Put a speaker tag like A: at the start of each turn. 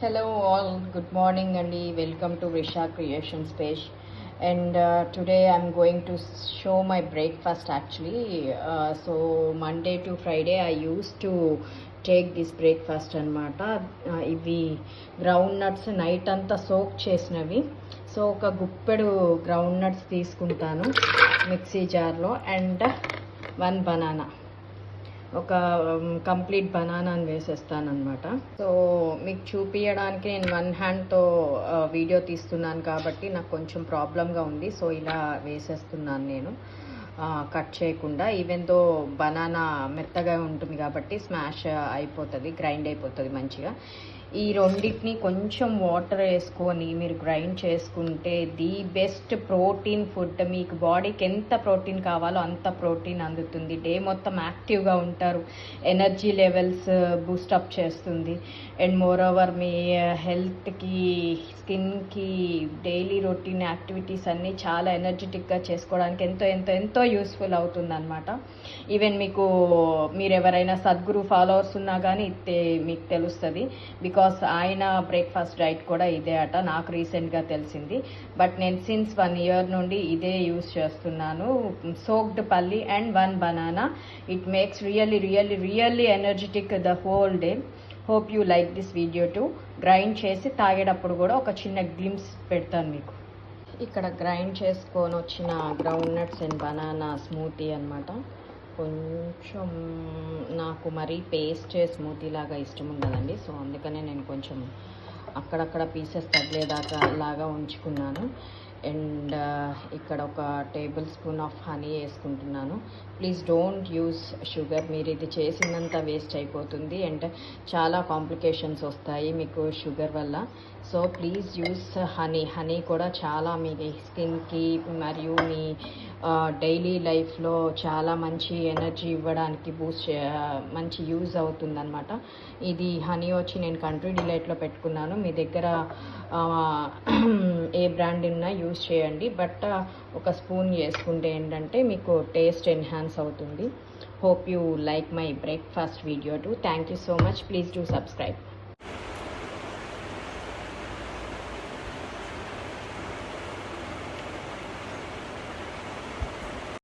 A: Hello all, good morning and welcome to Risha Creations page. And today I'm going to show my breakfast actually. So Monday to Friday I used to take this breakfast anamata. Ivi ground nuts night anta soak chesinavi. So oka guppedu ground nuts teeskuntanu mixie jar lo and one banana. ఒక complete బనానాని వేసేస్తాను అనమాట. So మీకు చూపించడానికి నేను one హ్యాండ్తో video తీస్తున్నాను కాబట్టి నాకు కొంచెం ప్రాబ్లంగా ఉంది. సో ఇలా వేసేస్తున్నాను నేను కట్ చేయకుండా. ఈవెన్ దో బనానా మెత్తగా ఉంటుంది కాబట్టి స్మాష్ అయిపోతుంది, గ్రైండ్ అయిపోతుంది మంచిగా. ఈ రెండింటిని కొంచెం వాటర్ వేసుకొని మీరు గ్రైండ్ చేసుకుంటే ది బెస్ట్ ప్రోటీన్ ఫుడ్. మీకు బాడీకి ఎంత ప్రోటీన్ కావాలో అంత ప్రోటీన్ అందుతుంది. డే మొత్తం యాక్టివ్గా ఉంటారు, ఎనర్జీ లెవెల్స్ బూస్టప్ చేస్తుంది. అండ్ మోర్ ఓవర్ మీ హెల్త్కి, స్కిన్కి, డైలీ రొటీన్ యాక్టివిటీస్ అన్నీ చాలా ఎనర్జెటిక్గా చేసుకోవడానికి ఎంతో ఎంతో ఎంతో యూస్ఫుల్ అవుతుంది అనమాట. ఈవెన్ మీరు ఎవరైనా సద్గురు ఫాలోవర్స్ ఉన్నా కానీ మీకు తెలుస్తుంది. బికాస్ ఆయన బ్రేక్ఫాస్ట్ డైట్ కూడా ఇదే అట, నాకు రీసెంట్గా తెలిసింది. బట్ నేను సిన్స్ 1 year నుండి ఇదే యూస్ చేస్తున్నాను. సోక్డ్ పల్లి and 1 banana. It makes really energetic the whole day. Hope you like this video to. Grind చేసి తాగేటప్పుడు కూడా ఒక చిన్న గ్లిమ్స్ పెడతాను మీకు. ఇక్కడ గ్రైండ్ చేసుకొని వచ్చిన ground nuts and banana smoothie అనమాట. కొంచెం నాకు మరీ పేస్ట్ స్మూతీ లాగా ఇష్టం ఉండదండి. సో అందుకనే నేను కొంచెం అక్కడక్కడ పీసెస్ తగిలేదాకా లాగా ఉంచుకున్నాను. అండ్ ఇక్కడ ఒక టేబుల్ స్పూన్ ఆఫ్ హనీ వేసుకుంటున్నాను. Please don't use sugar. మీరు ఇది చేసినంత వేస్ట్ అయిపోతుంది అండ్ చాలా కాంప్లికేషన్స్ వస్తాయి మీకు షుగర్ వల్ల. సో ప్లీజ్ యూస్ హనీ కూడా చాలా మీ స్కిన్కి మరియు మీ డైలీ లైఫ్లో చాలా మంచి ఎనర్జీ ఇవ్వడానికి మంచి యూజ్ అవుతుందన్నమాట. ఇది హనీ వచ్చి నేను కంట్రీ డిలైట్లో పెట్టుకున్నాను. మీ దగ్గర ఏ బ్రాండ్ ఉన్నా యూజ్ చేయండి. బట్ ఒక స్పూన్ వేసుకుంటే ఏంటంటే మీకు టేస్ట్ ఎన్హాన్స్ అవుతుంది. Hope you like my breakfast video to. Thank you so much. Please do subscribe.